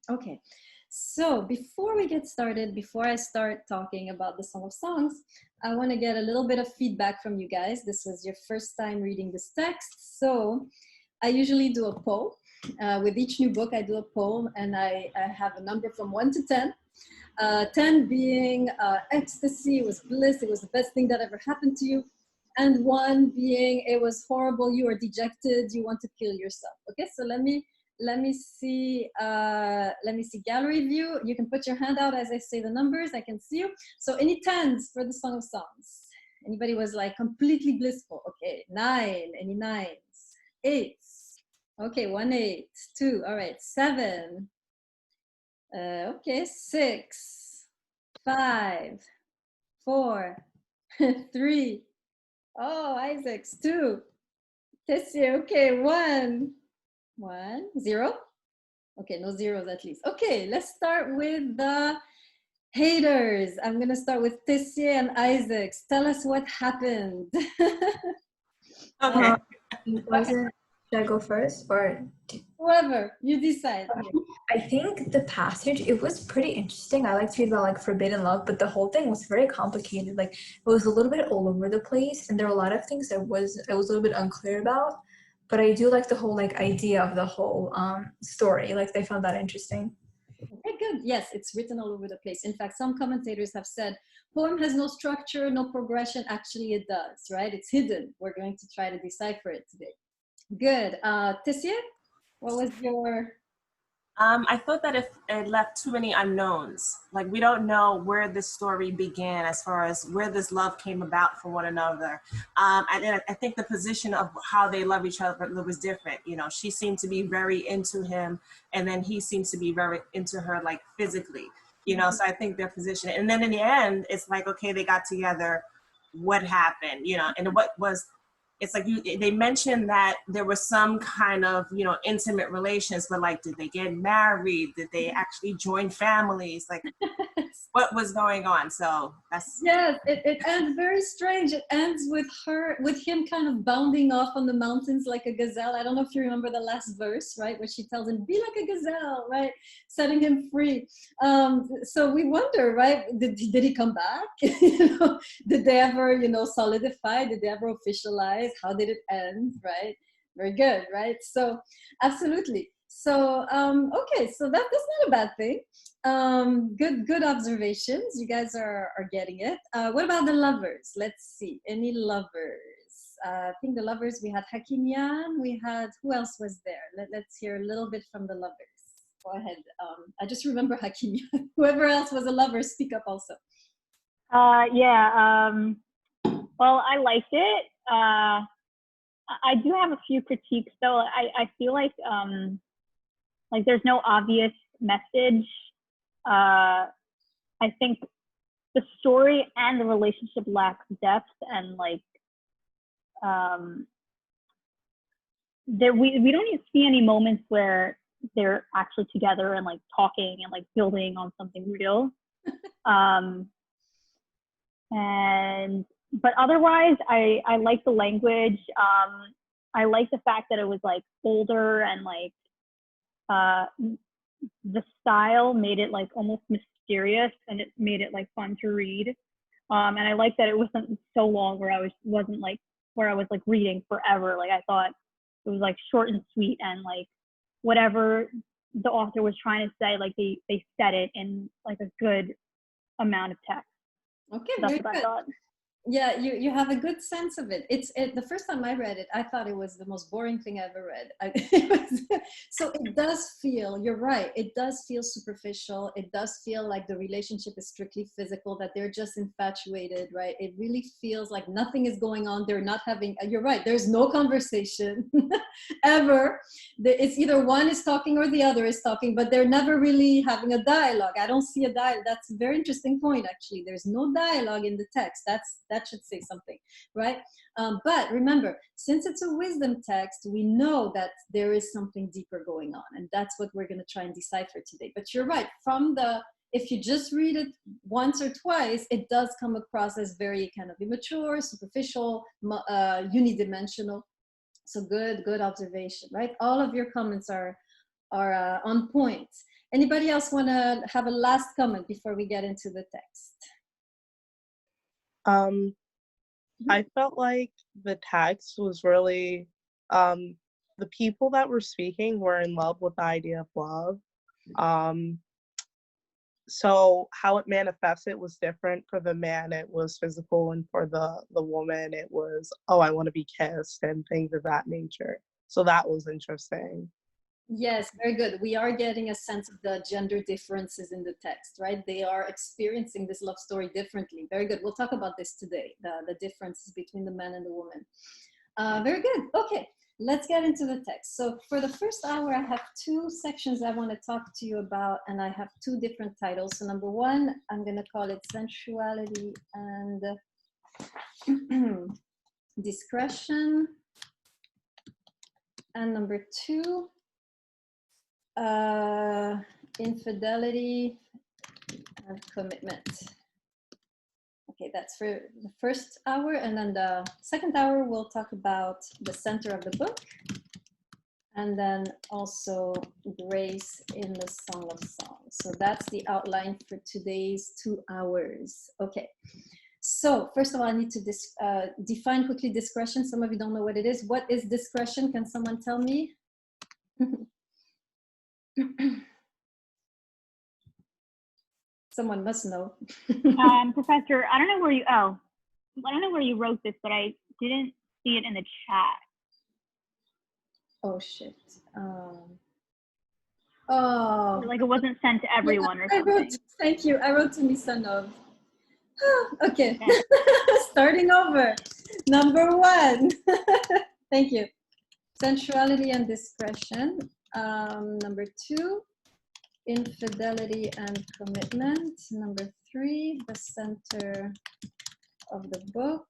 Okay, so before we get started, before I start talking about the Song of Songs, I want to get a little bit of feedback from you guys. This was your first time reading this text, so I usually do a poll. With each new book, I do a poll, and I have a number from 1 to 10. 10 being ecstasy, it was bliss, it was the best thing that ever happened to you. And 1 being it was horrible, you are dejected, you want to kill yourself. Okay, so let me see gallery view. You can put your hand out as I say the numbers. I can see you. So any 10s for the Song of Songs? Anybody was like completely blissful? Okay, 9. Any 9s? 8s? Okay, 1 8. 2. All right, 7. Okay, 6, 5, 4, 3. Oh, Isaac's 2. Tessie, okay, 1. 0. Okay, no zeros at least. Okay, let's start with the haters. I'm gonna start with Tessie and Isaacs. Tell us what happened. Okay. Should I go first or? Whoever, you decide. I think the passage, it was pretty interesting. I like to read about like forbidden love, but the whole thing was very complicated. Like it was a little bit all over the place, and there were a lot of things that I was a little bit unclear about. But I do like the whole like idea of the whole story. Like they found that interesting. Okay, good. Yes, it's written all over the place. In fact, some commentators have said poem has no structure, no progression. Actually, it does, right? It's hidden. We're going to try to decipher it today. Good. Tessie, what was your... I thought that if it left too many unknowns, like we don't know where this story began as far as where this love came about for one another. And I think the position of how they love each other was different. You know, she seemed to be very into him, and then he seems to be very into her, like physically, you know, so I think their position. And then in the end, it's like, okay, they got together. What happened, you know, and what was, it's like they mentioned that there was some kind of, you know, intimate relations, but like, did they get married? Did they actually join families? Like, what was going on? So that's... Yes, it ends very strange. It ends with him kind of bounding off on the mountains like a gazelle. I don't know if you remember the last verse, right? Where she tells him, be like a gazelle, right? Setting him free. So we wonder, right? Did he come back? You know, did they ever, you know, solidify? Did they ever officialize? How did it end, right? Very good, right? So absolutely. So, okay, so that's not a bad thing. Good observations. You guys are getting it. What about the lovers? Let's see. Any lovers? I think the lovers, we had Hakimian. We had, who else was there? Let's hear a little bit from the lovers. Go ahead. I just remember Hakimian. Whoever else was a lover, speak up also. Yeah. Well, I liked it. I do have a few critiques though. I feel like there's no obvious message. I think the story and the relationship lacks depth, and like we don't even see any moments where they're actually together and like talking and like building on something real. But otherwise, I like the language. I like the fact that it was like older, and like the style made it like almost mysterious, and it made it like fun to read. And I like that it wasn't so long where I was reading forever. Like I thought it was like short and sweet, and like whatever the author was trying to say, like they said it in like a good amount of text. Okay, so that's very what good. I thought. Yeah, you have a good sense of it. The first time I read it, I thought it was the most boring thing I ever read. So it does feel, you're right, it does feel superficial. It does feel like the relationship is strictly physical, that they're just infatuated, right? It really feels like nothing is going on. They're not having, you're right, there's no conversation ever. It's either one is talking or the other is talking, but they're never really having a dialogue. I don't see a dialogue. That's a very interesting point, actually. There's no dialogue in the text. That should say something, right? But remember, since it's a wisdom text, we know that there is something deeper going on, and that's what we're going to try and decipher today. But you're right, if you just read it once or twice, it does come across as very kind of immature, superficial, unidimensional. So good observation, right? All of your comments are on point. Anybody else want to have a last comment before we get into the text? I felt like the text was really, the people that were speaking were in love with the idea of love. So how it manifested was different. For the man, it was physical, and for the woman, it was, oh, I want to be kissed and things of that nature. So that was interesting. Yes, very good. We are getting a sense of the gender differences in the text, right? They are experiencing this love story differently. Very good. We'll talk about this today, the differences between the man and the woman. Very good. Okay, let's get into the text. So for the first hour, I have two sections I want to talk to you about, and I have two different titles. So number one, I'm going to call it sensuality and discretion. And number two, infidelity and commitment. Okay, that's for the first hour. And then the second hour, we'll talk about the center of the book. And then also grace in the Song of Songs. So that's the outline for today's 2 hours. Okay. So first of all, I need to define quickly discretion. Some of you don't know what it is. What is discretion? Can someone tell me? Someone must know. Professor, I don't know where you wrote this, but I didn't see it in the chat. Oh shit. Oh. Like it wasn't sent to everyone or something. Thank you. I wrote to Nisanov. Okay. Starting over. Number one. Thank you. Sensuality and discretion. Number two, infidelity and commitment. Number three, the center of the book.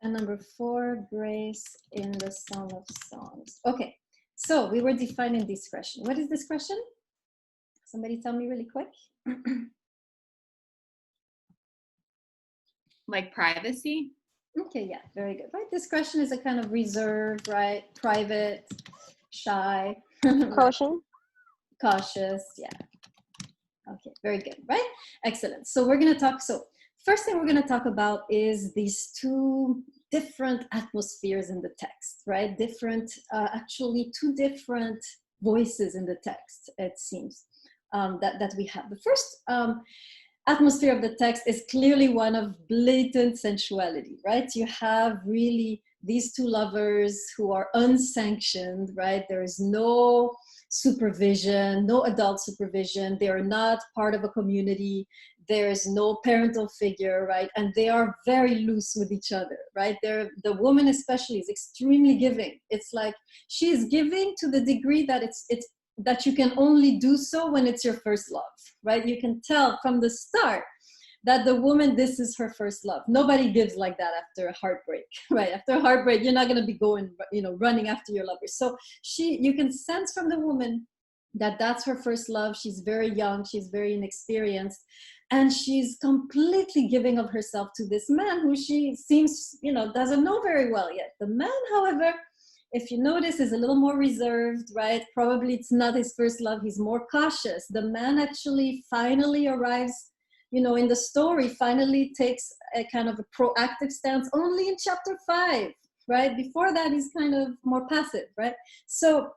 And number four, grace in the Song of Songs. Okay, so we were defining discretion. What is discretion? Somebody tell me really quick. Like privacy? Okay, yeah, very good. Right, discretion is a kind of reserve, right? Private, shy. Caution. Cautious, yeah. Okay, very good, right? Excellent. So we're gonna talk, so first thing we're gonna talk about is these two different atmospheres in the text, right? Different, actually two different voices in the text, it seems, that we have. The first atmosphere of the text is clearly one of blatant sensuality, right? You have really these two lovers who are unsanctioned, right? There is no supervision, no adult supervision. They are not part of a community. There is no parental figure, right? And they are very loose with each other, right? The woman especially is extremely giving. It's like she is giving to the degree that that you can only do so when it's your first love, right? You can tell from the start that the woman, this is her first love. Nobody gives like that after a heartbreak, right? After a heartbreak, you're not gonna be going, running after your lover. So you can sense from the woman that that's her first love. She's very young, she's very inexperienced, and she's completely giving of herself to this man who she seems, doesn't know very well yet. The man, however, if you notice, is a little more reserved, right? Probably it's not his first love, he's more cautious. The man actually finally arrives, in the story, finally takes a kind of a proactive stance only in chapter 5, right? Before that, he's kind of more passive, right? So,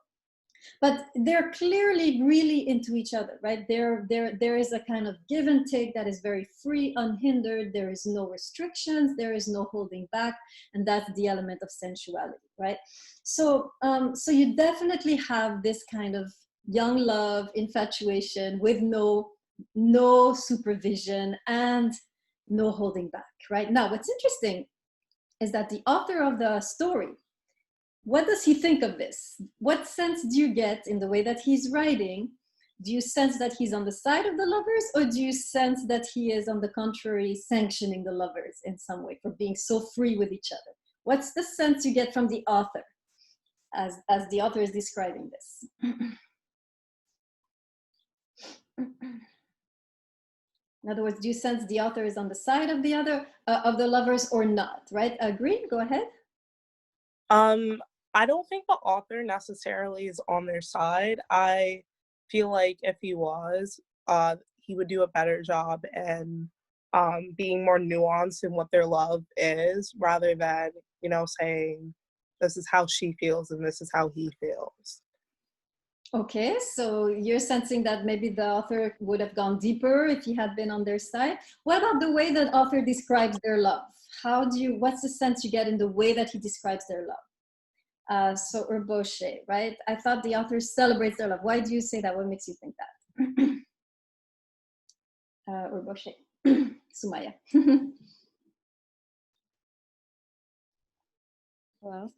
but they're clearly really into each other, right? There is a kind of give and take that is very free, unhindered. There is no restrictions. There is no holding back. And that's the element of sensuality, right? So, so you definitely have this kind of young love, infatuation with no supervision and no holding back, right? Now, what's interesting is that the author of the story, what does he think of this? What sense do you get in the way that he's writing? Do you sense that he's on the side of the lovers, or do you sense that he is, on the contrary, sanctioning the lovers in some way for being so free with each other? What's the sense you get from the author as the author is describing this? In other words, do you sense the author is on the side of the lovers or not, right? Green, go ahead. I don't think the author necessarily is on their side. I feel like if he was, he would do a better job in being more nuanced in what their love is, rather than, saying this is how she feels and this is how he feels. Okay, so you're sensing that maybe the author would have gone deeper if he had been on their side. What about the way that author describes their love? What's the sense you get in the way that he describes their love? So Urboshe, right? I thought the author celebrates their love. Why do you say that? What makes you think that? Urboshe, Sumaya. Well,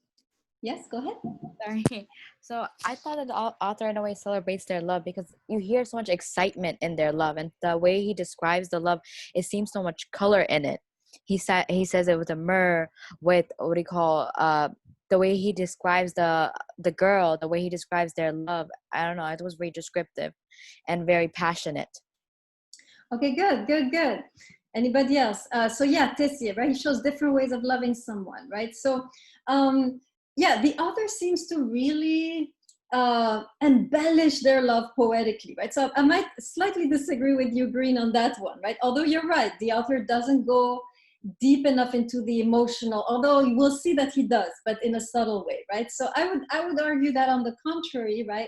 Yes, go ahead. sorry. So I thought that the author in a way celebrates their love because you hear so much excitement in their love, and the way he describes the love, it seems so much color in it. He says it with a myrrh, with what do you call the way he describes the girl, the way he describes their love. I don't know. It was very descriptive and very passionate. Okay, good. Anybody else? So yeah, Tessie, right? He shows different ways of loving someone, right? So yeah, the author seems to really embellish their love poetically, right? So I might slightly disagree with you, Green, on that one, right? Although you're right, the author doesn't go deep enough into the emotional, although you will see that he does, but in a subtle way, right? So I would argue that on the contrary, right,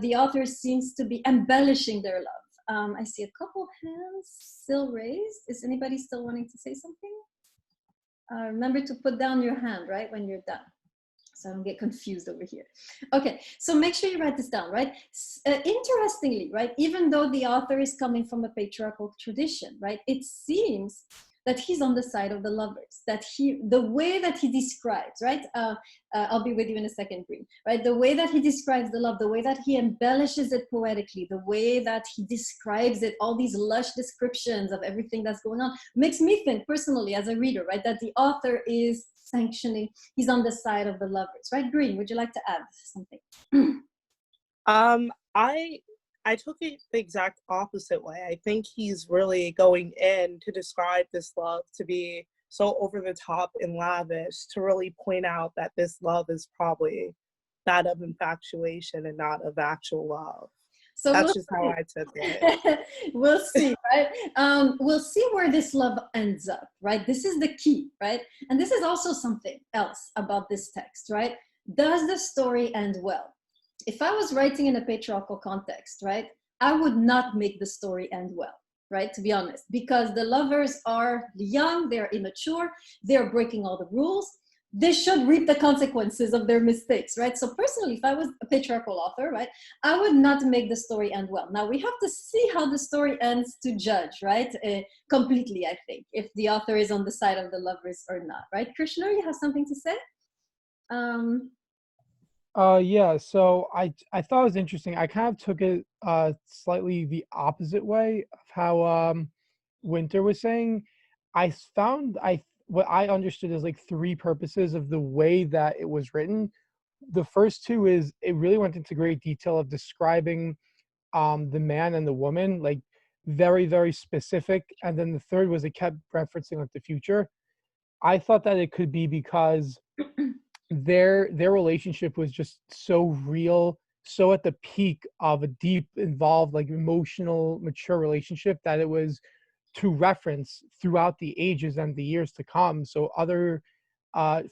the author seems to be embellishing their love. I see a couple hands still raised. Is anybody still wanting to say something? Remember to put down your hand, right, when you're done, so I don't get confused over here. Okay, so make sure you write this down, right? Interestingly, right, even though the author is coming from a patriarchal tradition, right, it seems that he's on the side of the lovers, that the way that he describes, right? I'll be with you in a second, Green, right? The way that he describes the love, the way that he embellishes it poetically, the way that he describes it, all these lush descriptions of everything that's going on, makes me think personally as a reader, right, that the author is sanctioning, he's on the side of the lovers, right? Green, would you like to add something? I took it the exact opposite way. I think he's really going in to describe this love to be so over the top and lavish, to really point out that this love is probably that of infatuation and not of actual love. So that's just how I took it. We'll see, right? We'll see where this love ends up, right? This is the key, right? And this is also something else about this text, right? Does the story end well? If I was writing in a patriarchal context, right, I would not make the story end well, right, to be honest, because the lovers are young, they're immature, they're breaking all the rules. They should reap the consequences of their mistakes, right? So personally, if I was a patriarchal author, right, I would not make the story end well. Now, we have to see how the story ends to judge, right, completely, I think, if the author is on the side of the lovers or not, right? Krishna, you have something to say? Yeah, so I thought it was interesting. I kind of took it slightly the opposite way of how Winter was saying. What I understood is like three purposes of the way that it was written. The first two is it really went into great detail of describing the man and the woman, like very, very specific. And then the third was it kept referencing like the future. I thought that it could be because their relationship was just so real, so at the peak of a deep, involved, like emotional, mature relationship, that it was to reference throughout the ages and the years to come, so other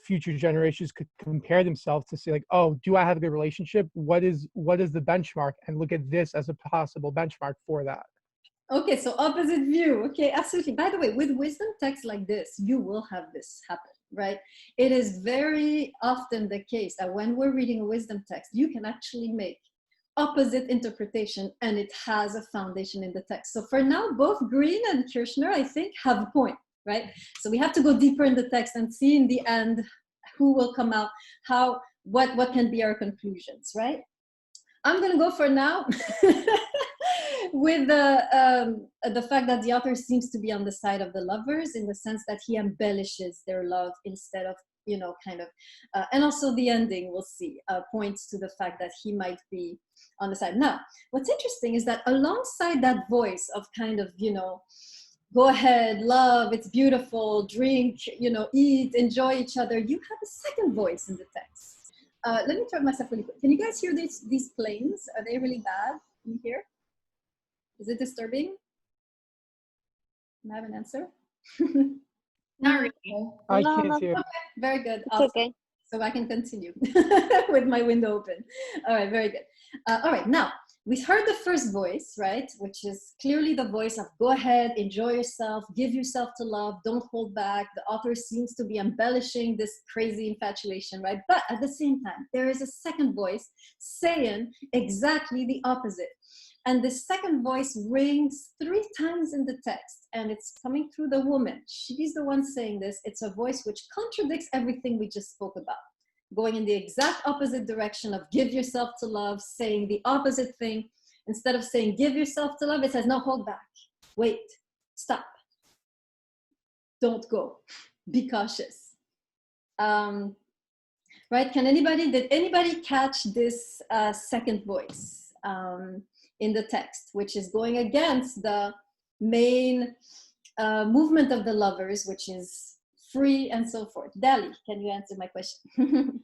future generations could compare themselves to say like, oh, do I have a good relationship? What is the benchmark? And look at this as a possible benchmark for that. Okay, so opposite view. Okay, absolutely. By the way, with wisdom texts like this, you will have this happen, right? It is very often the case that when we're reading a wisdom text, you can actually make opposite interpretation and it has a foundation in the text. So for now, both Green and Kirchner, I think, have a point, right? So we have to go deeper in the text and see in the end who will come out, what can be our conclusions, right? I'm gonna go for now with the fact that the author seems to be on the side of the lovers, in the sense that he embellishes their love instead of, kind of, and also the ending, we'll see, points to the fact that he might be on the side. Now, what's interesting is that alongside that voice of kind of, go ahead, love, it's beautiful, drink, eat, enjoy each other, you have a second voice in the text. Let me try myself really quick. Can you guys hear these planes? Are they really bad? Can you hear? Is it disturbing? Can I have an answer? Not really. I No, can't no. hear. Very good. It's Awesome. okay. So I can continue with my window open. All right, very good. All right, now we heard the first voice, right? Which is clearly the voice of go ahead, enjoy yourself, give yourself to love, don't hold back. The author seems to be embellishing this crazy infatuation, right? But at the same time, there is a second voice saying exactly the opposite. And the second voice rings 3 times in the text, and it's coming through the woman. She's the one saying this. It's a voice which contradicts everything we just spoke about, going in the exact opposite direction of give yourself to love, saying the opposite thing. Instead of saying give yourself to love, it says no, hold back, wait, stop, don't go, be cautious. Right? Did anybody catch this second voice in the text, which is going against the main movement of the lovers, which is free and so forth? Dali, can you answer my question?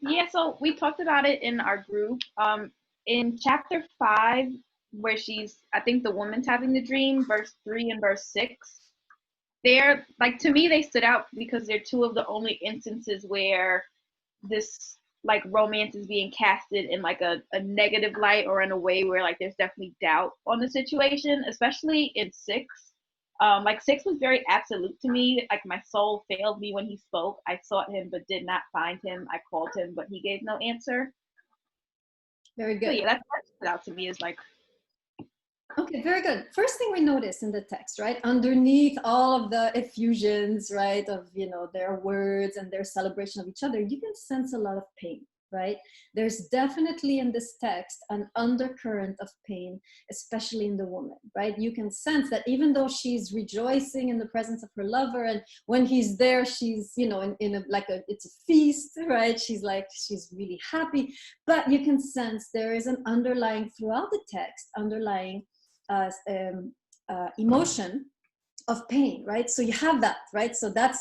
Yeah, so we talked about it in our group. In chapter 5, where I think the woman's having the dream, verse 3 and verse 6, they're, like, to me, they stood out because they're 2 of the only instances where this, like, romance is being casted in, like, a negative light, or in a way where, like, there's definitely doubt on the situation, especially in 6. Like, 6 was very absolute to me. Like, my soul failed me when he spoke. I sought him but did not find him. I called him but he gave no answer. Very So good. yeah, that stood out to me as, like, Okay, very good. First thing we notice in the text, right, underneath all of the effusions, right, of, you know, their words and their celebration of each other, you can sense a lot of pain, right? There's definitely in this text an undercurrent of pain, especially in the woman, right? You can sense that even though she's rejoicing in the presence of her lover, and when he's there, she's, you know, it's a feast, right? She's really happy, but you can sense there is an underlying, throughout the text, emotion of pain, right? So you have that, right? So that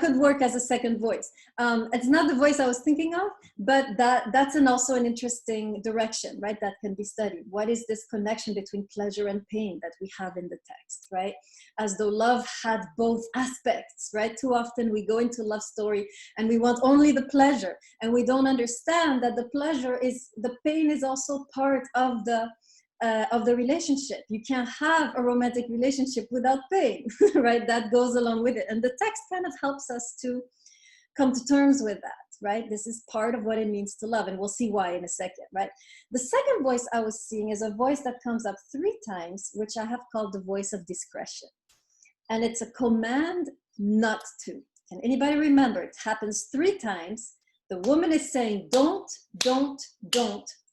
could work as a second voice. It's not the voice I was thinking of, but that's also an interesting direction, right? That can be studied. What is this connection between pleasure and pain that we have in the text, right? As though love had both aspects, right? Too often we go into love story and we want only the pleasure, and we don't understand that the pain is also part of the relationship. You can't have a romantic relationship without pain, right? That goes along with it. And the text kind of helps us to come to terms with that, right? This is part of what it means to love, and we'll see why in a second, right? The second voice I was seeing is a voice that comes up 3 times, which I have called the voice of discretion. And it's a command not to. Can anybody remember? It happens 3 times. The woman is saying, don't,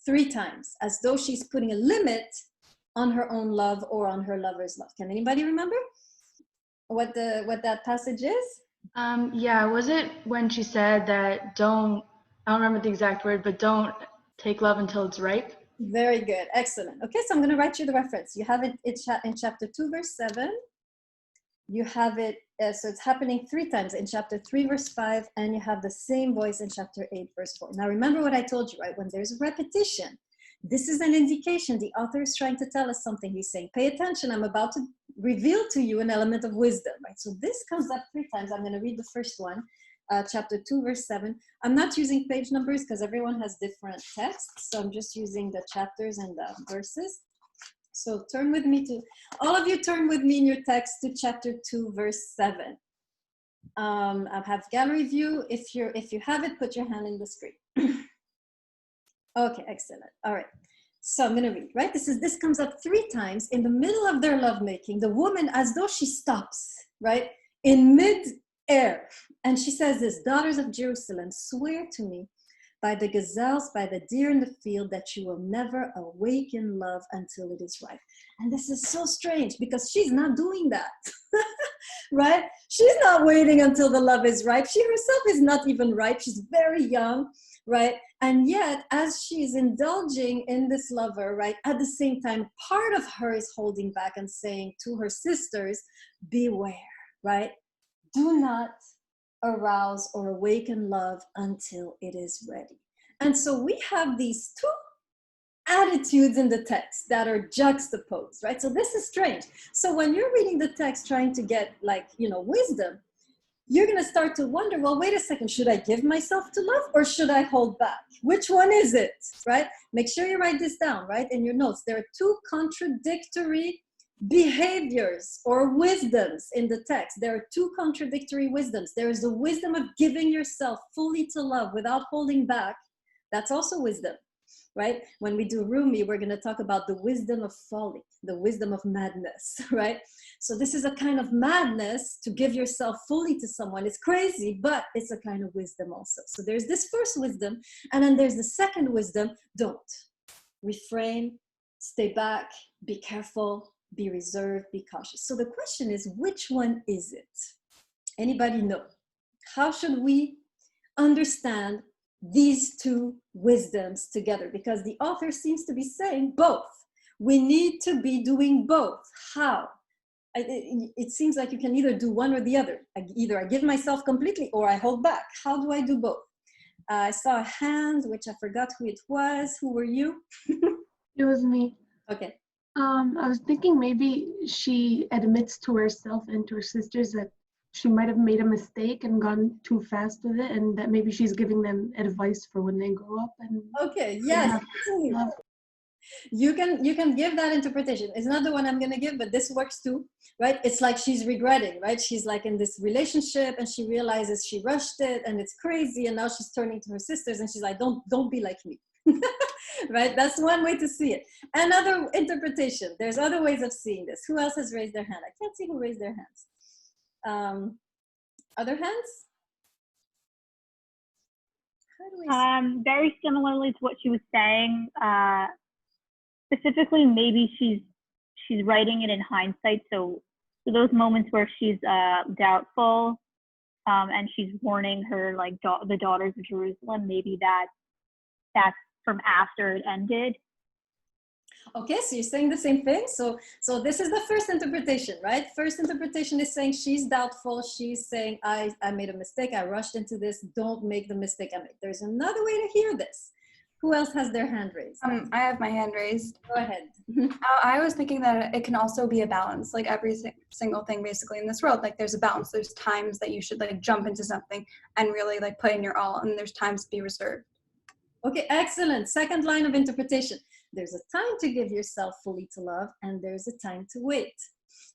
3 times, as though she's putting a limit on her own love or on her lover's love. Can anybody remember what that passage is? Yeah, was it when she said that I don't remember the exact word, but don't take love until it's ripe? Very good, excellent. Okay, so I'm going to write you the reference. You have it in chapter 2, verse 7. You have it, so it's happening 3 times in chapter 3, verse 5, and you have the same voice in chapter 8, verse 4. Now remember what I told you, right? When there's a repetition, this is an indication the author is trying to tell us something. He's saying, pay attention, I'm about to reveal to you an element of wisdom, right? So this comes up 3 times. I'm going to read the first one, chapter 2, verse 7. I'm not using page numbers because everyone has different texts, so I'm just using the chapters and the verses. So all of you turn with me in your text to chapter 2, verse 7. I have gallery view. If you have it, put your hand in the screen. Okay, excellent. All right. So I'm going to read, right? This comes up 3 times in the middle of their lovemaking. The woman, as though she stops, right, in mid-air. And she says this, daughters of Jerusalem, swear to me by the gazelles, by the deer in the field, that you will never awaken love until it is ripe. And this is so strange because she's not doing that, right? She's not waiting until the love is ripe. She herself is not even ripe. She's very young, right? And yet, as she's indulging in this lover, right, at the same time, part of her is holding back and saying to her sisters, beware, right? Do not arouse, or awaken love until it is ready. And so we have these two attitudes in the text that are juxtaposed, right? So this is strange. So when you're reading the text trying to get like, wisdom, you're going to start to wonder, well, wait a second, should I give myself to love or should I hold back? Which one is it, right? Make sure you write this down, right? In your notes, there are two contradictory behaviors or wisdoms in the text. There are two contradictory wisdoms. There is the wisdom of giving yourself fully to love without holding back. That's also wisdom, right? When we do Rumi, we're going to talk about the wisdom of folly, the wisdom of madness, right? So this is a kind of madness to give yourself fully to someone. It's crazy, but it's a kind of wisdom also. So there's this first wisdom, and then there's the second wisdom: don't. Refrain, stay back, be careful, be reserved, be cautious. So the question is, which one is it? Anybody know? How should we understand these two wisdoms together? Because the author seems to be saying both. We need to be doing both. How? It seems like you can either do one or the other. Either I give myself completely or I hold back. How do I do both? I saw a hand, which I forgot who it was. Who were you? It was me. Okay. I was thinking maybe she admits to herself and to her sisters that she might have made a mistake and gone too fast with it, and that maybe she's giving them advice for when they grow up. And okay, yes, you can give that interpretation. It's not the one I'm gonna give, but this works too, right? It's like she's regretting, right? She's like in this relationship and she realizes she rushed it and it's crazy, and now she's turning to her sisters and she's like, don't be like me. Right? That's one way to see it. Another interpretation, there's other ways of seeing this. Who else has raised their hand? I can't see who raised their hands. Other hands? How do we very similarly to what she was saying, specifically maybe she's writing it in hindsight, so those moments where she's doubtful and she's warning her like the daughters of Jerusalem, maybe that's from after it ended. Okay, so you're saying the same thing. So this is the first interpretation, right? First interpretation is saying she's doubtful. She's saying, I made a mistake. I rushed into this. Don't make the mistake I made. There's another way to hear this. Who else has their hand raised? I have my hand raised. Go ahead. I was thinking that it can also be a balance, like every single thing basically in this world. Like there's a balance. There's times that you should like jump into something and really like put in your all, and there's times to be reserved. Okay, excellent. Second line of interpretation. There's a time to give yourself fully to love, and there's a time to wait,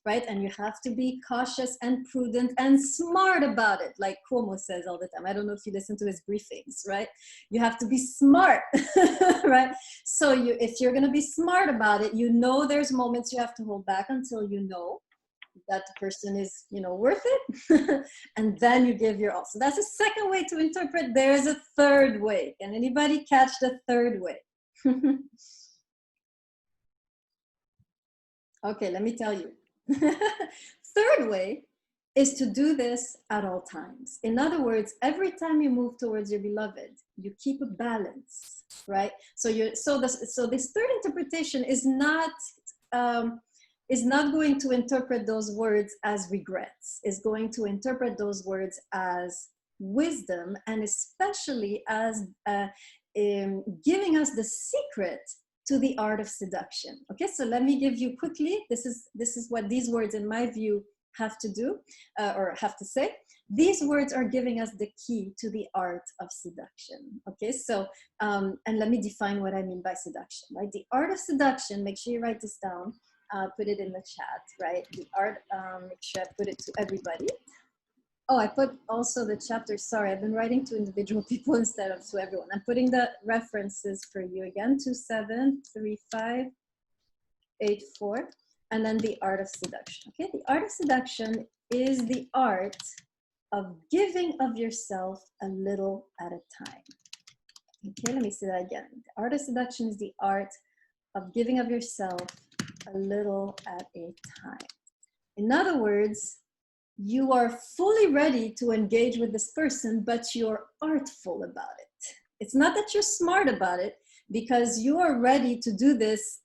right? And you have to be cautious and prudent and smart about it, like Cuomo says all the time. I don't know if you listen to his briefings, right? You have to be smart, right? So if you're going to be smart about it, there's moments you have to hold back until you know that the person is, worth it. And then you give your all. So that's a second way to interpret. There's a third way. Can anybody catch the third way? Okay, let me tell you. Third way is to do this at all times. In other words, every time you move towards your beloved, you keep a balance, right? So this third interpretation is not going to interpret those words as regrets. Is going to interpret those words as wisdom, and especially as giving us the secret to the art of seduction. Okay, so let me give you quickly, this is what these words in my view have to do, or have to say. These words are giving us the key to the art of seduction. Okay, so, and let me define what I mean by seduction, right? The art of seduction, make sure you write this down, put it in the chat, right? The art, make sure I put it to everybody. Oh, I put also the chapter, sorry, I've been writing to individual people instead of to everyone. I'm putting the references for you again, 273584, and then the art of seduction, okay? The art of seduction is the art of giving of yourself a little at a time. Okay, let me say that again. The art of seduction is the art of giving of yourself a little at a time. In other words, you are fully ready to engage with this person, but you're artful about it. It's not that you're smart about it, because you are ready to do this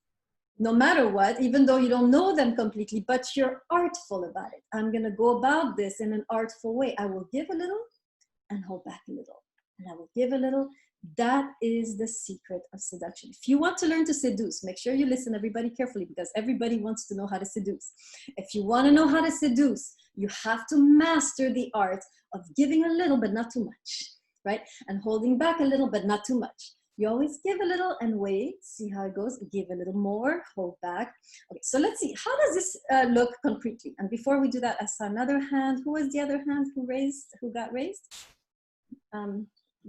no matter what, even though you don't know them completely, but you're artful about it. I'm going to go about this in an artful way. I will give a little and hold back a little, and I will give a little. That is the secret of seduction. If you want to learn to seduce, make sure you listen everybody carefully, because everybody wants to know how to seduce. If you want to know how to seduce, you have to master the art of giving a little but not too much, right? And holding back a little but not too much. You always give a little and wait, see how it goes. Give a little more, hold back. Okay, so let's see, how does this look concretely? And before we do that, I saw another hand. Who was the other hand who got raised?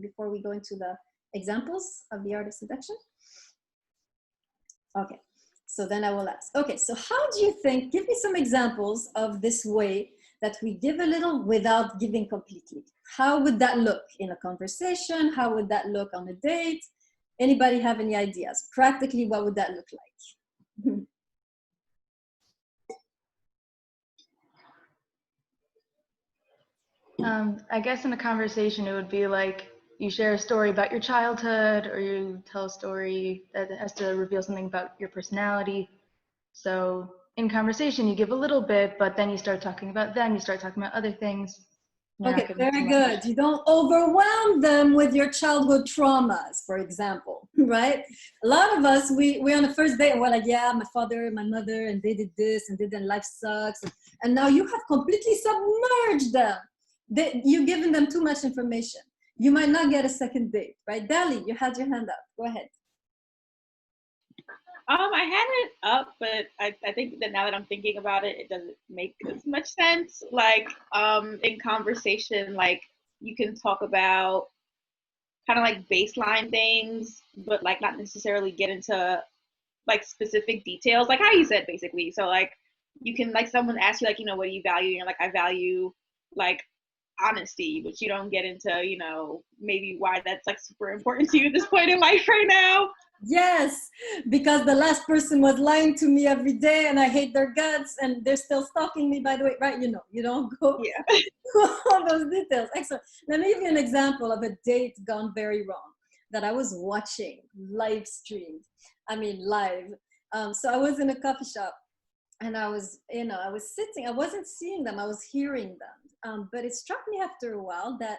Before we go into the examples of the art of seduction. Okay, so then I will ask, okay, so how do you think, give me some examples of this way that we give a little without giving completely. How would that look in a conversation? How would that look on a date? Anybody have any ideas? Practically, what would that look like? I guess in a conversation, it would be like you share a story about your childhood, or you tell a story that has to reveal something about your personality. So in conversation, you give a little bit, but then you start talking about them, you start talking about other things. Okay, very good. You don't overwhelm them with your childhood traumas, for example, right? A lot of us, we're on the first date and we're like, yeah, my father and my mother, and they did this and did, and life sucks. And now you have completely submerged them. You've given them too much information. You might not get a second date, right? Dali, you had your hand up. Go ahead. I had it up, but I think that now that I'm thinking about it, it doesn't make as much sense. Like, in conversation, like, you can talk about kind of like baseline things, but like not necessarily get into like specific details, like how you said, basically. So like, you can, like, someone asks you, like, you know, what do you value? And you're like, I value like honesty, but you don't get into, you know, maybe why that's like super important to you at this point in life right now. Yes, because the last person was lying to me every day and I hate their guts and they're still stalking me, by the way, right? You know, you don't go all those details. Excellent. Let me give you an example of a date gone very wrong that I was watching live streamed. I mean, live. So I was in a coffee shop and I was, you know, I was sitting, I wasn't seeing them, I was hearing them. But it struck me after a while that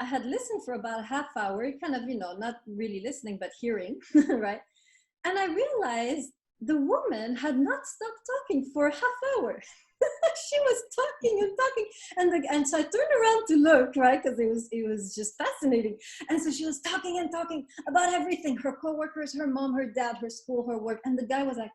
I had listened for about a half hour, kind of, you know, not really listening, but hearing, right? And I realized the woman had not stopped talking for a half hour. She was talking and talking. And so I turned around to look, right? Because it was just fascinating. And so she was talking and talking about everything, her coworkers, her mom, her dad, her school, her work. And the guy was like,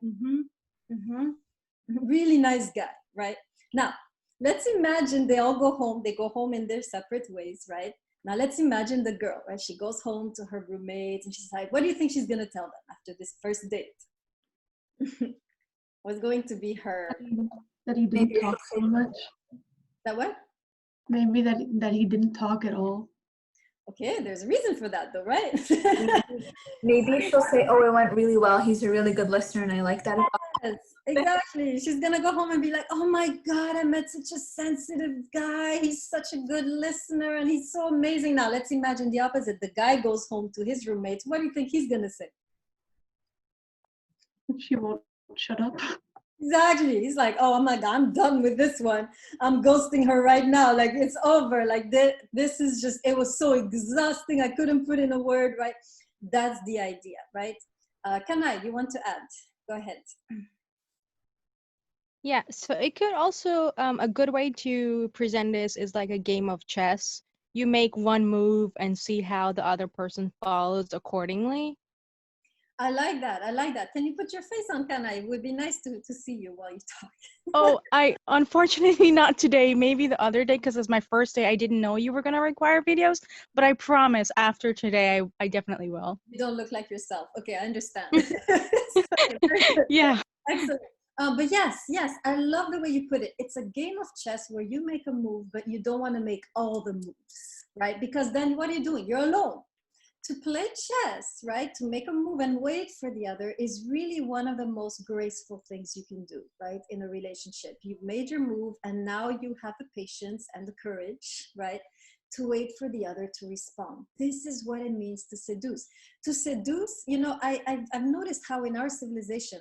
really nice guy, right? Now, let's imagine they all go home. They go home in their separate ways, right? Now let's imagine the girl, right? She goes home to her roommate and she's like, what do you think she's gonna tell them after this first date? What's going to be her? That he didn't talk so much. That what? Maybe that he didn't talk at all. Okay, there's a reason for that though, right? Maybe she'll say, oh, it went really well. He's a really good listener and I like that. Yes, exactly. She's gonna go home and be like, oh my God, I met such a sensitive guy. He's such a good listener and he's so amazing. Now let's imagine the opposite. The guy goes home to his roommates. What do you think he's gonna say? She won't shut up. Exactly. He's like, oh my God, I'm done with this one. I'm ghosting her right now. Like, it's over. Like, this is just, it was so exhausting. I couldn't put in a word, right? That's the idea, right? Kanai, you want to add? Go ahead. Yeah, so it could also, a good way to present this is like a game of chess. You make one move and see how the other person follows accordingly. I like that. I like that. Can you put your face on, Kanai? It would be nice to see you while you talk. Oh, I unfortunately not today, maybe the other day, because it's my first day. I didn't know you were going to require videos, but I promise after today, I definitely will. You don't look like yourself. Okay, I understand. Yeah. Excellent. But yes, I love the way you put it. It's a game of chess where you make a move, but you don't want to make all the moves, right? Because then what are you doing? You're alone. To play chess, right, to make a move and wait for the other is really one of the most graceful things you can do, right, in a relationship. You've made your move and now you have the patience and the courage, right, to wait for the other to respond. This is what it means to seduce. To seduce, you know, I've noticed how in our civilization,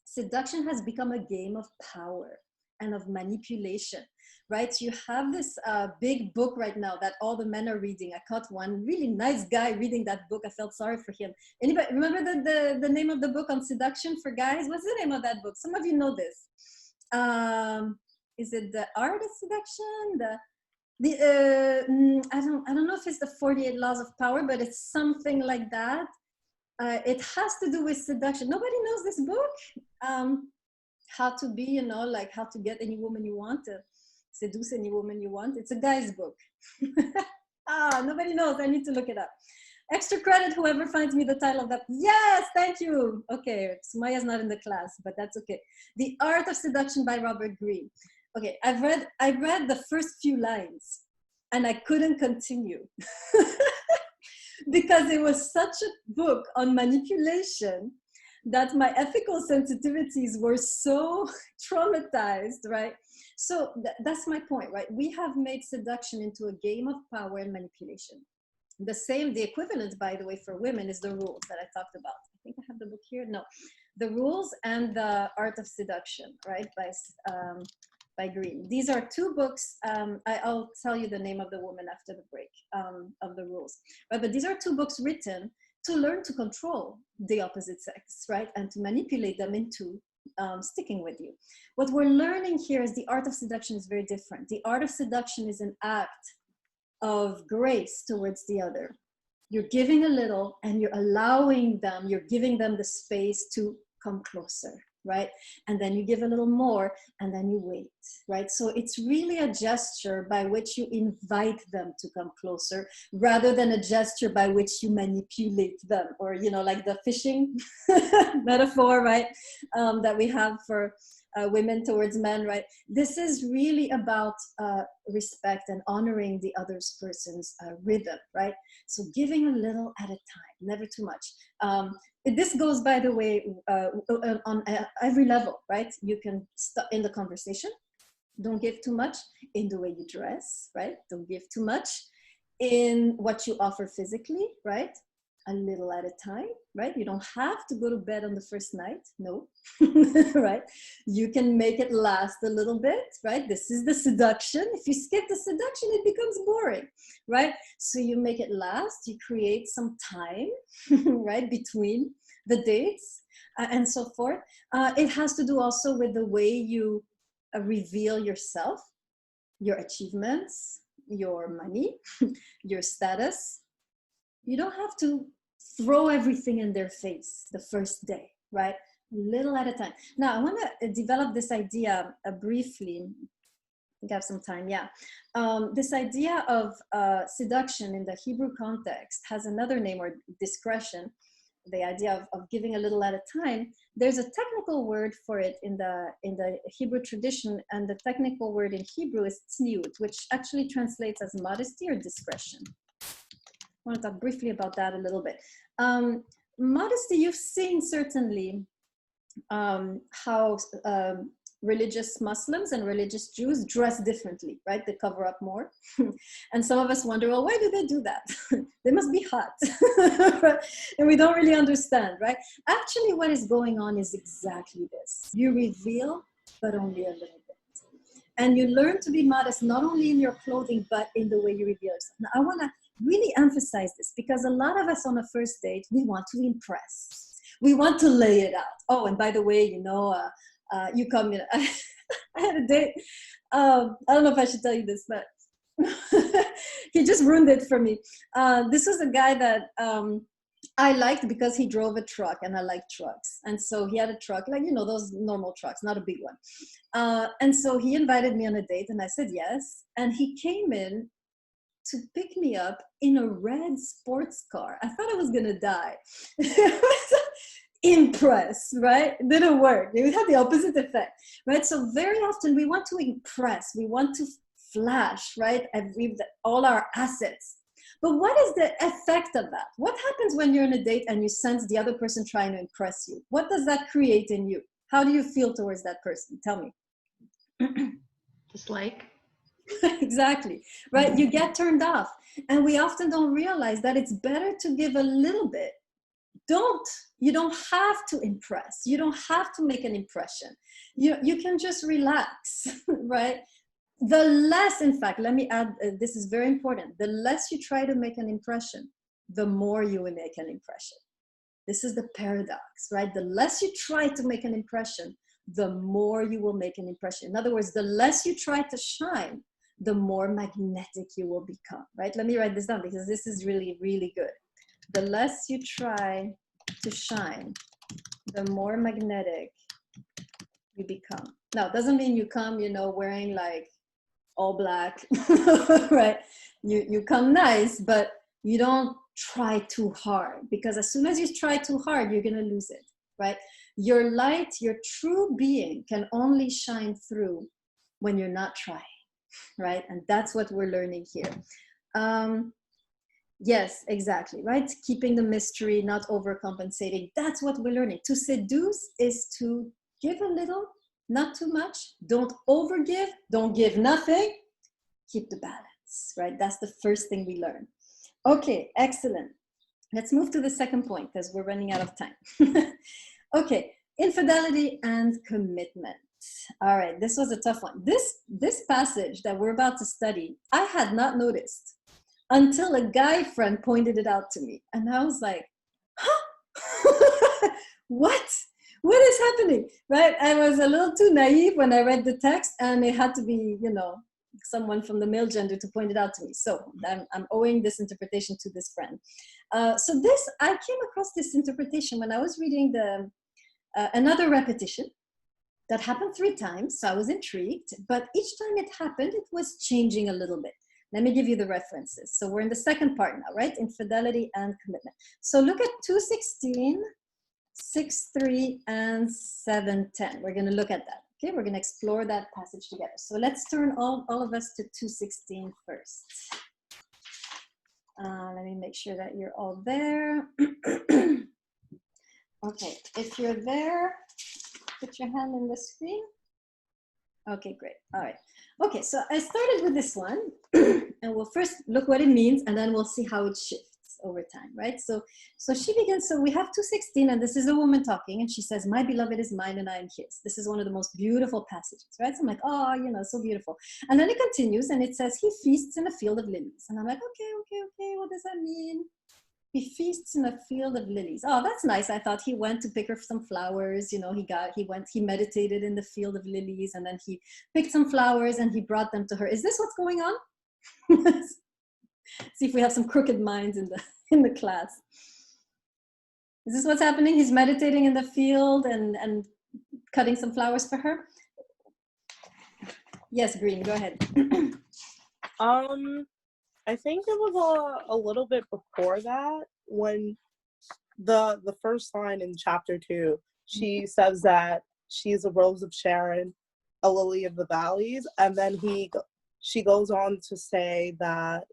seduction has become a game of power and of manipulation, right? You have this big book right now that all the men are reading. I caught one really nice guy reading that book. I felt sorry for him. Anybody remember the name of the book on seduction for guys? What's the name of that book? Some of you know this. Is it The Art of Seduction? I don't know if it's the 48 Laws of Power, but it's something like that. It has to do with seduction. Nobody knows this book. How to be, you know, like how to get any woman you want, to seduce any woman you want. It's a guy's book. Nobody knows. I need to look it up. Extra credit, whoever finds me the title of that. Yes, thank you. Okay, Sumaya's not in the class, but that's okay. The Art of Seduction by Robert Greene. Okay, I read the first few lines and I couldn't continue because it was such a book on manipulation that my ethical sensitivities were so traumatized, right? So that's my point, right? We have made seduction into a game of power and manipulation. The equivalent, by the way, for women is The Rules that I talked about. I think I have the book here. No, The Rules and The Art of Seduction, right? By Greene. These are two books. I'll tell you the name of the woman after the break of The Rules. Right? But these are two books written to learn to control the opposite sex, right? And to manipulate them into sticking with you. What we're learning here is the art of seduction is very different. The art of seduction is an act of grace towards the other. You're giving a little and you're allowing them, you're giving them the space to come closer, right? And then you give a little more and then you wait, right? So it's really a gesture by which you invite them to come closer rather than a gesture by which you manipulate them, or, you know, like the fishing metaphor, right? That we have for women towards men, right? This is really about respect and honoring the other person's rhythm, right? So giving a little at a time, never too much. This goes, by the way, on every level, right? You can start in the conversation. Don't give too much in the way you dress, right? Don't give too much in what you offer physically, right? A little at a time, right? You don't have to go to bed on the first night, no, right? You can make it last a little bit, right? This is the seduction. If you skip the seduction, it becomes boring, right? So you make it last, you create some time, right, between the dates and so forth. It has to do also with the way you reveal yourself, your achievements, your money, your status. You don't have to throw everything in their face the first day, right? Little at a time. Now, I want to develop this idea briefly. I think I have some time, yeah. This idea of seduction in the Hebrew context has another name, or discretion, the idea of giving a little at a time. There's a technical word for it in the Hebrew tradition, and the technical word in Hebrew is tzniut, which actually translates as modesty or discretion. I want to talk briefly about that a little bit. Modesty, you've seen certainly how religious Muslims and religious Jews dress differently, right? They cover up more. And some of us wonder, well, why do they do that? They must be hot. And we don't really understand, right? Actually, what is going on is exactly this. You reveal, but only a little bit. And you learn to be modest, not only in your clothing, but in the way you reveal yourself. Now, I want to really emphasize this, because a lot of us on a first date, we want to impress. We want to lay it out. Oh, and by the way, you know, you come in. I had a date. I don't know if I should tell you this, but he just ruined it for me. This was a guy that I liked because he drove a truck, and I like trucks. And so he had a truck, like, you know, those normal trucks, not a big one. And so he invited me on a date, and I said yes. And he came in to pick me up in a red sports car. I thought I was gonna die. Impress, right? It didn't work. It had the opposite effect, right? So very often we want to impress, we want to flash, right? And all our assets. But what is the effect of that? What happens when you're on a date and you sense the other person trying to impress you? What does that create in you? How do you feel towards that person? Tell me. Dislike. Exactly, right? You get turned off. And we often don't realize that it's better to give a little bit you don't have to impress. You don't have to make an impression. You can just relax, right? The less, in fact, let me add, this is very important. The less you try to make an impression, the more you will make an impression. This is the paradox, right? The less you try to make an impression, the more you will make an impression. In other words, the less you try to shine, the more magnetic you will become, right? Let me write this down because this is really, really good. The less you try to shine, the more magnetic you become. Now, it doesn't mean you come, you know, wearing like all black, right? You come nice, but you don't try too hard, because as soon as you try too hard, you're gonna lose it, right? Your light, your true being can only shine through when you're not trying, right? And that's what we're learning here. Yes, exactly, right? Keeping the mystery, not overcompensating. That's what we're learning. To seduce is to give a little, not too much. Don't overgive, don't give nothing. Keep the balance, right? That's the first thing we learn. Okay, excellent. Let's move to the second point because we're running out of time. Okay, infidelity and commitment. All right, this was a tough one. This passage that we're about to study, I had not noticed until a guy friend pointed it out to me. And I was like, huh? What is happening, right? I was a little too naive when I read the text, and it had to be, you know, someone from the male gender to point it out to me. So I'm owing this interpretation to this friend. So I came across this interpretation when I was reading another repetition that happened 3 times. So I was intrigued, but each time it happened, it was changing a little bit. Let me give you the references. So we're in the second part now, right? Infidelity and commitment. So look at 2:16, 6:3, and 7:10. We're gonna look at that. Okay, we're gonna explore that passage together. So let's turn all of us to 2:16 first. Let me make sure that you're all there. Okay, if you're there, put your hand in the screen. Okay, great. All right. Okay, so I started with this one, and we'll first look what it means, and then we'll see how it shifts over time, right? So she begins, so we have 2:16, and this is a woman talking, and she says, "My beloved is mine and I am his." This is one of the most beautiful passages, right? So I'm like, oh, you know, so beautiful. And then it continues, and it says, "He feasts in a field of lilies." And I'm like, okay, what does that mean? He feasts in a field of lilies. Oh, that's nice. I thought he went to pick her some flowers. You know, he meditated in the field of lilies, and then he picked some flowers and he brought them to her. Is this what's going on? See if we have some crooked minds in the class. Is this what's happening? He's meditating in the field and cutting some flowers for her. Yes, Green, go ahead. I think it was a little bit before that, when the first line in chapter 2, she says that she's a rose of Sharon, a lily of the valleys, and then she goes on to say that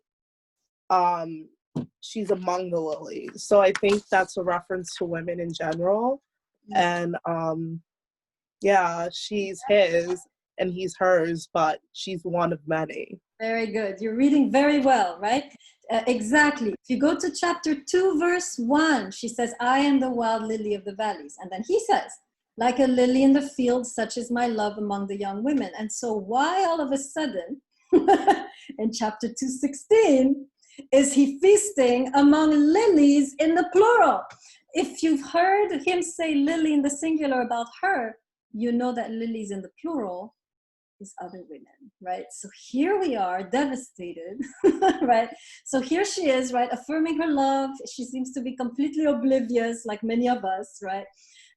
she's among the lilies. So I think that's a reference to women in general, and yeah, she's his and he's hers, but she's one of many. Very good. You're reading very well, right? Exactly. If you go to chapter 2, verse 1, she says, "I am the wild lily of the valleys." And then he says, "Like a lily in the field, such is my love among the young women." And so why all of a sudden, in chapter 2:16, is he feasting among lilies in the plural? If you've heard him say lily in the singular about her, you know that lilies in the plural is other women, right? So here we are, devastated, right? So here she is, right, affirming her love. She seems to be completely oblivious, like many of us, right?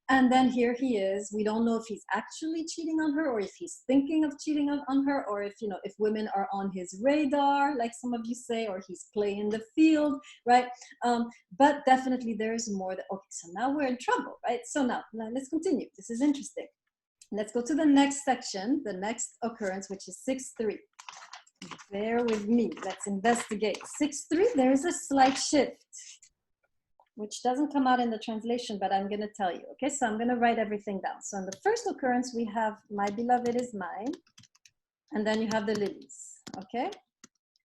And then here he is. We don't know if he's actually cheating on her, or if he's thinking of cheating on her, or if, you know, if women are on his radar, like some of you say, or he's playing in the field, right? But definitely there is more. Okay, so now we're in trouble, right? So now let's continue. This is interesting. Let's go to the next section, the next occurrence, which is 6:3. Bear with me. Let's investigate. 6:3, there is a slight shift, which doesn't come out in the translation, but I'm going to tell you. Okay, so I'm going to write everything down. So in the first occurrence, we have "my beloved is mine," and then you have the lilies. Okay.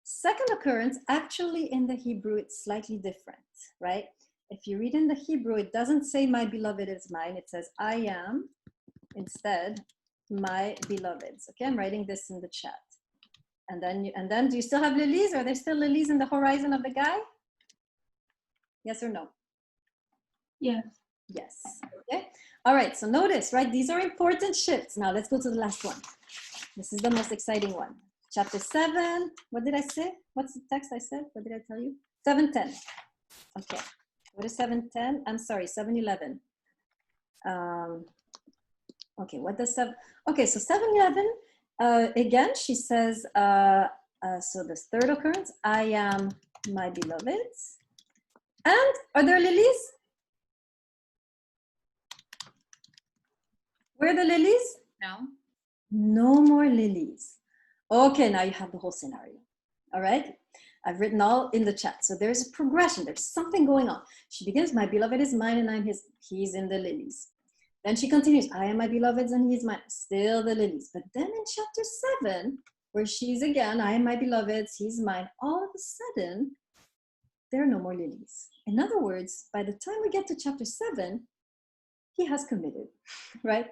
Second occurrence, actually in the Hebrew, it's slightly different, right? If you read in the Hebrew, it doesn't say my beloved is mine. It says I am instead my beloveds. Okay, I'm writing this in the chat. And then do you still have lilies? Are there still lilies in the horizon of the guy? Yes or no? Yes. Yes. Okay. All right. So notice, right? These are important shifts. Now let's go to the last one. This is the most exciting one. Chapter 7. What did I say? What's the text I said? What did I tell you? 7:10. Okay. What is 7:10? I'm sorry, 7:11. Okay, what does 7? Okay, so 7:11. Again, she says, so this third occurrence, I am my beloveds. And are there lilies? Where are the lilies? No. No more lilies. Okay, now you have the whole scenario. All right? I've written all in the chat. So there's a progression. There's something going on. She begins, my beloved is mine and I'm his. He's in the lilies. Then she continues, I am my beloved's and he's mine. Still the lilies. But then in chapter 7, where she's again, I am my beloved's, he's mine. All of a sudden, there are no more lilies. In other words, by the time we get to chapter 7, he has committed, right?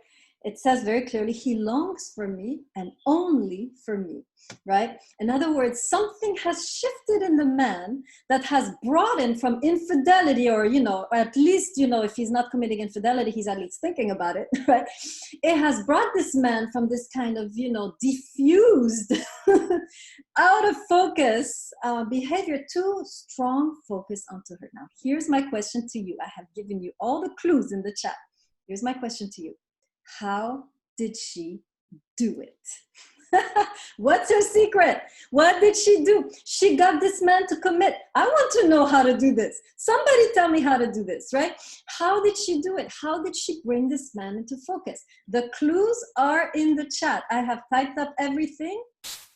It says very clearly, he longs for me and only for me, right? In other words, something has shifted in the man that has brought him from infidelity, or, or at least, if he's not committing infidelity, he's at least thinking about it, right? It has brought this man from this kind of, diffused, out of focus behavior to strong focus onto her. Now, here's my question to you. I have given you all the clues in the chat. Here's my question to you. How did she do it? What's her secret? What did she do? She got this man to commit. I want to know how to do this. Somebody tell me how to do this, right? How did she do it? How did she bring this man into focus? The clues are in the chat. I have typed up everything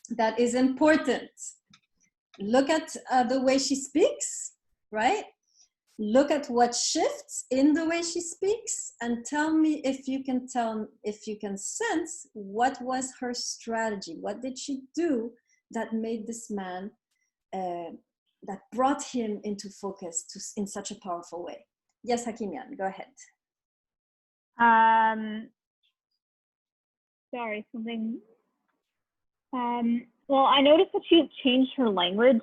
that is important. Look at the way she speaks, right? Look at what shifts in the way she speaks and tell me if you can sense what was her strategy. What did she do that made this man, that brought him into focus in such a powerful way? Yes, Hakimian, go ahead. Sorry, something. Well, I noticed that she changed her language.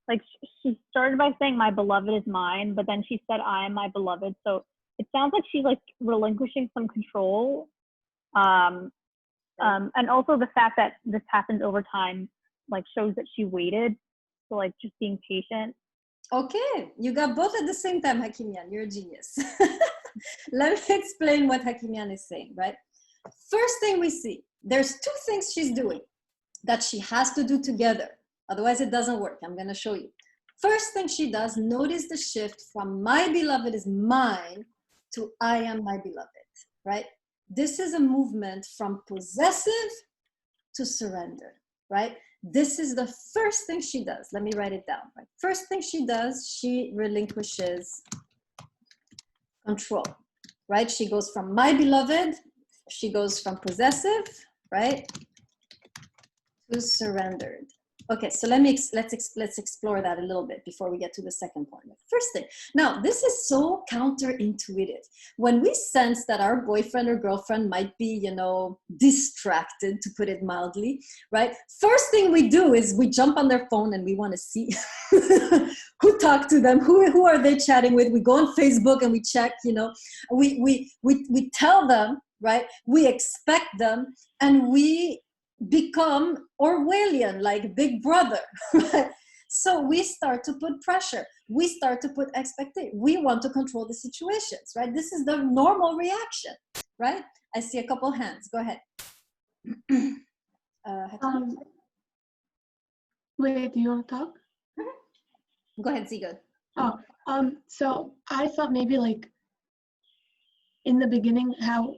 Like, she started by saying, my beloved is mine, but then she said, I am my beloved. So it sounds like she's like relinquishing some control. And also the fact that this happens over time, like, shows that she waited. So, like, just being patient. Okay, you got both at the same time, Hakimian. You're a genius. Let me explain what Hakimian is saying, right? First thing we see, there's two things she's doing that she has to do together. Otherwise, it doesn't work. I'm going to show you. First thing she does, notice the shift from my beloved is mine to I am my beloved, right? This is a movement from possessive to surrender, right? This is the first thing she does. Let me write it down. Right? First thing she does, she relinquishes control, right? She goes from my beloved, she goes from possessive, right, to surrendered. Okay, so let's explore that a little bit before we get to the second point. First thing, now this is so counterintuitive. When we sense that our boyfriend or girlfriend might be, distracted, to put it mildly, right? First thing we do is we jump on their phone and we want to see who talked to them, who are they chatting with. We go on Facebook and we check, we tell them, right? We expect them, and we become Orwellian, like Big Brother, right? So we start to put pressure. We start to put expectation. We want to control the situations, right? This is the normal reaction, right? I see a couple hands. Go ahead. Wait, do you want to talk? Go ahead, Sigurd. So I thought maybe like in the beginning, how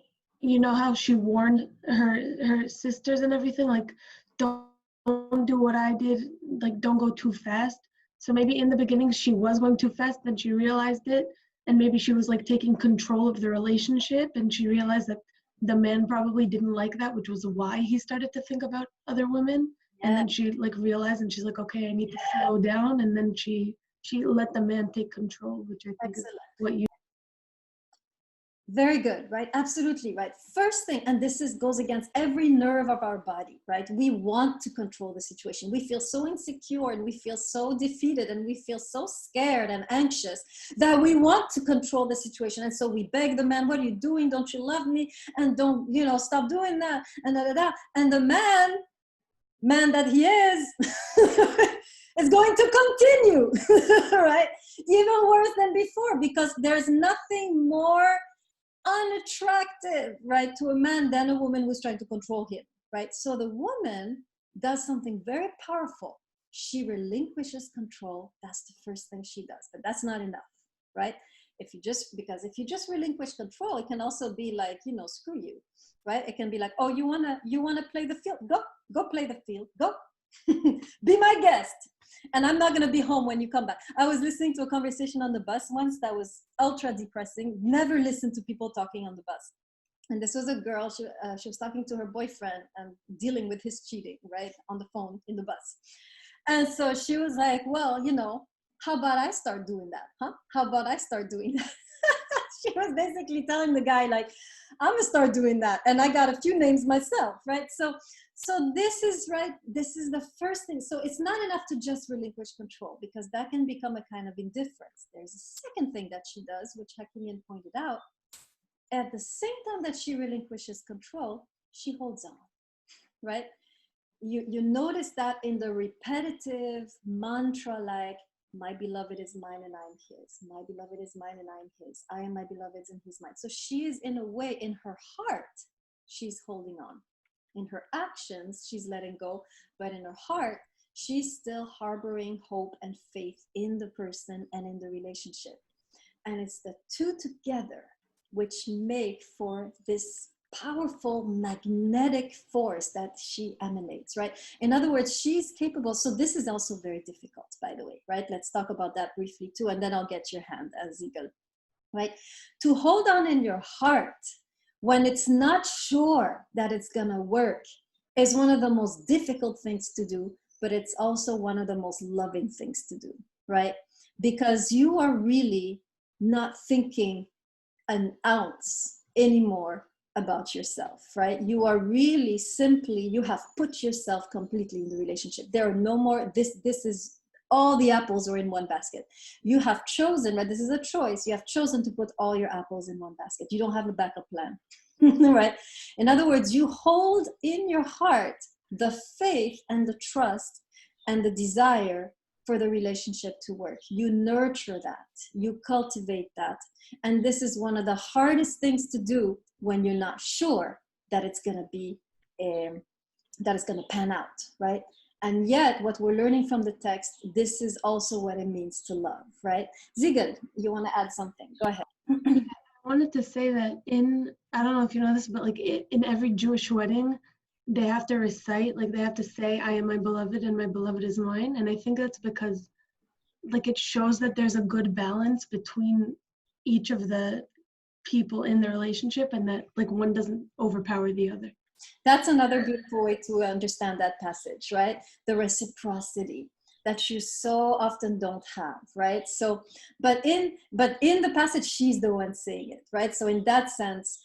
she warned her sisters and everything, like, don't do what I did, like, don't go too fast. So maybe in the beginning she was going too fast, then she realized it, and maybe she was like taking control of the relationship, and she realized that the man probably didn't like that, which was why he started to think about other women. And then she like realized, and she's like, okay, I need to slow down, and then she she let the man take control, which I think is what you. Very good, right? Absolutely right. First thing, and this goes against every nerve of our body, right? We want to control the situation. We feel so insecure and we feel so defeated and we feel so scared and anxious that we want to control the situation. And so we beg the man, what are you doing? Don't you love me? And don't, stop doing that. And And the man that he is, is going to continue, right? Even worse than before, because there's nothing more unattractive, right, to a man than a woman who's trying to control him, right? So the woman does something very powerful. She relinquishes control. That's the first thing she does, but that's not enough, right? Because if you just relinquish control, it can also be like, screw you, right? It can be like, oh, you wanna play the field? Go play the field. Go, be my guest. And I'm not going to be home when you come back. I was listening to a conversation on the bus once that was ultra depressing. Never listen to people talking on the bus. And this was a girl, she was talking to her boyfriend and dealing with his cheating, right, on the phone in the bus. And so she was like, well, how about I start doing that, huh? How about I start doing that? She was basically telling the guy, like, I'm gonna start doing that. And I got a few names myself, right? So this is, right, this is the first thing. So it's not enough to just relinquish control, because that can become a kind of indifference. There's a second thing that she does, which Hakimian pointed out. At the same time that she relinquishes control, she holds on, right? You notice that in the repetitive mantra, like, my beloved is mine and I'm his. My beloved is mine and I'm his. I am my beloved's and he's mine. So she is, in a way, in her heart, she's holding on. In her actions, she's letting go. But in her heart, she's still harboring hope and faith in the person and in the relationship. And it's the two together which make for this powerful magnetic force that she emanates, right? In other words, she's capable. So this is also very difficult, by the way, right? Let's talk about that briefly too, and then I'll get your hand, Ziegel, right? To hold on in your heart when it's not sure that it's gonna work is one of the most difficult things to do, but it's also one of the most loving things to do, right? Because you are really not thinking an ounce anymore about yourself, right? You are really simply, you have put yourself completely in the relationship. There are no more, this is, all the apples are in one basket. You have chosen, right? This is a choice. You have chosen to put all your apples in one basket. You don't have a backup plan, right? In other words, you hold in your heart the faith and the trust and the desire for the relationship to work. You nurture that, you cultivate that. And this is one of the hardest things to do when you're not sure that it's gonna be, that it's gonna pan out, right? And yet what we're learning from the text, this is also what it means to love, right? Ziegel, you wanna add something? Go ahead. I wanted to say that I don't know if you know this, but like in every Jewish wedding, they have to recite, like they have to say, I am my beloved and my beloved is mine. And I think that's because like it shows that there's a good balance between each of the people in the relationship and that like one doesn't overpower the other. That's another beautiful way to understand that passage, right? The reciprocity that you so often don't have, right? So, but in the passage, she's the one saying it, right? So in that sense,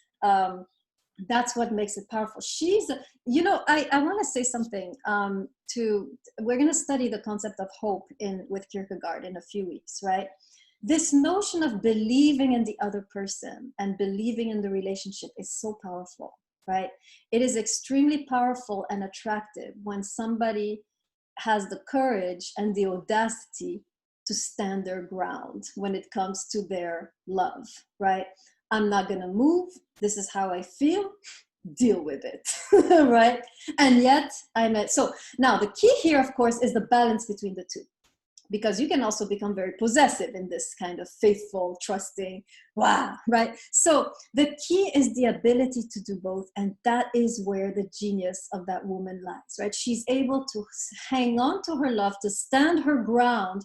that's what makes it powerful. She's, I want to say something we're going to study the concept of hope with Kierkegaard in a few weeks, right? This notion of believing in the other person and believing in the relationship is so powerful, right? It is extremely powerful and attractive when somebody has the courage and the audacity to stand their ground when it comes to their love, right? I'm not gonna move. This is how I feel. Deal with it, right? And yet so now the key here, of course, is the balance between the two, because you can also become very possessive in this kind of faithful, trusting, wow, right? So the key is the ability to do both, and that is where the genius of that woman lies, right? She's able to hang on to her love, to stand her ground,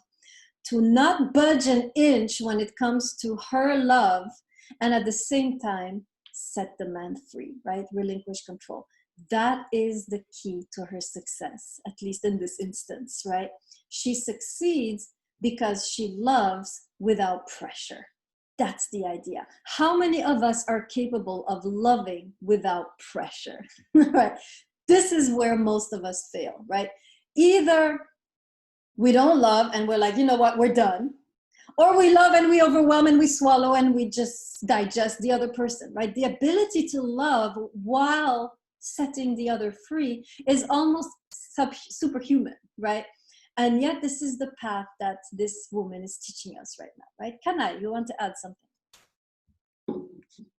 to not budge an inch when it comes to her love, and at the same time, set the man free, right? Relinquish control. That is the key to her success, at least in this instance, right? She succeeds because she loves without pressure. That's the idea. How many of us are capable of loving without pressure? Right? This is where most of us fail, right? Either we don't love and we're like, you know what, we're done. Or we love and we overwhelm and we swallow and we just digest the other person, right? The ability to love while setting the other free is almost superhuman, right? And yet this is the path that this woman is teaching us right now, right? Kanai, you want to add something?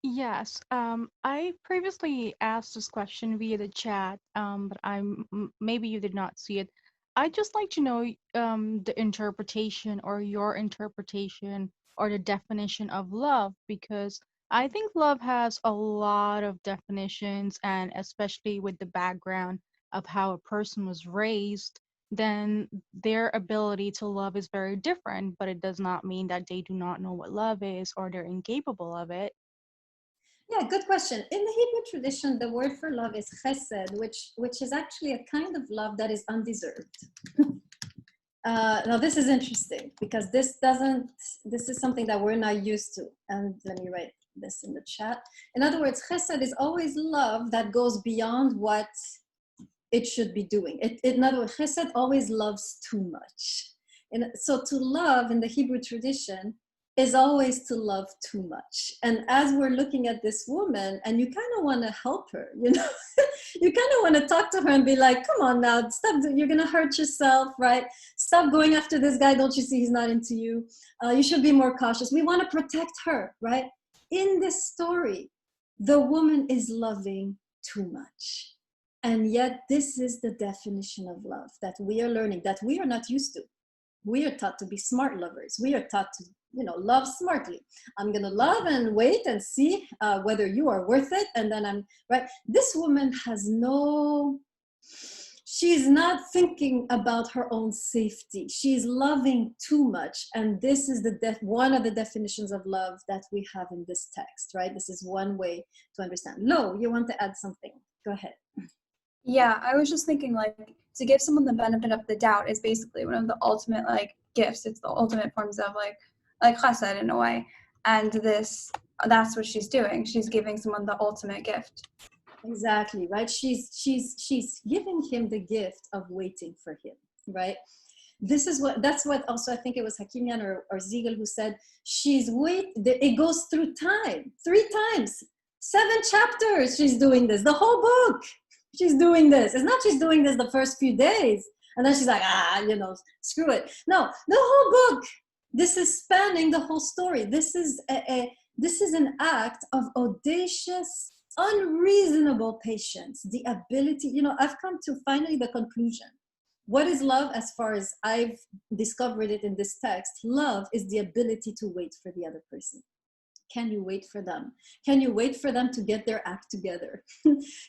Yes, I previously asked this question via the chat, but maybe you did not see it. I'd just like to know the interpretation or your interpretation or the definition of love, because I think love has a lot of definitions, and especially with the background of how a person was raised, then their ability to love is very different, but it does not mean that they do not know what love is or they're incapable of it. Yeah, good question. In the Hebrew tradition, the word for love is chesed, which is actually a kind of love that is undeserved. Now, this is interesting because this is something that we're not used to. And let me write this in the chat. In other words, chesed is always love that goes beyond what it should be doing. In other words, chesed always loves too much. And so to love in the Hebrew tradition is always to love too much. And as we're looking at this woman, and you kind of want to help her, you know, you kind of want to talk to her and be like, come on now, stop, you're going to hurt yourself, right? Stop going after this guy. Don't you see he's not into you? You should be more cautious. We want to protect her, right? In this story, the woman is loving too much. And yet this is the definition of love that we are learning, that we are not used to. We are taught to be smart lovers. We are taught to, you know, love smartly. I'm going to love and wait and see whether you are worth it. And then I'm, right? This woman has she's not thinking about her own safety. She's loving too much. And this is one of the definitions of love that we have in this text, right? This is one way to understand. Lo, you want to add something? Go ahead. Yeah, I was just thinking, like, to give someone the benefit of the doubt is basically one of the ultimate, like, gifts. It's the ultimate forms of, like chesed in a way. And that's what she's doing. She's giving someone the ultimate gift. Exactly, right? She's giving him the gift of waiting for him, right? That's what also, I think it was Hakimian or Ziegel who said, it goes through time, 3 times, 7 chapters she's doing this, the whole book. She's doing this. It's not she's doing this the first few days and then she's like, you know, screw it. No, the whole book. This is spanning the whole story. This is an act of audacious, unreasonable patience. The ability, you know, I've come to finally the conclusion. What is love as far as I've discovered it in this text? Love is the ability to wait for the other person. Can you wait for them? Can you wait for them to get their act together?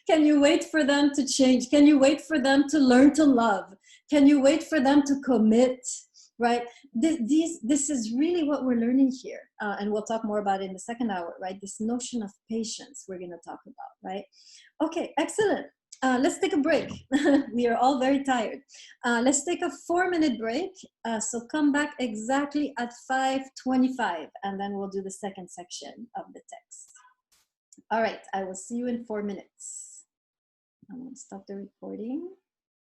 Can you wait for them to change? Can you wait for them to learn to love? Can you wait for them to commit? Right? This is really what we're learning here. And we'll talk more about it in the second hour, right? This notion of patience we're going to talk about, right? Okay, excellent. Let's take a break. We are all very tired. Let's take a 4-minute break. So come back exactly at 5:25, and then we'll do the second section of the text. All right, I will see you in 4 minutes. I'm going to stop the recording.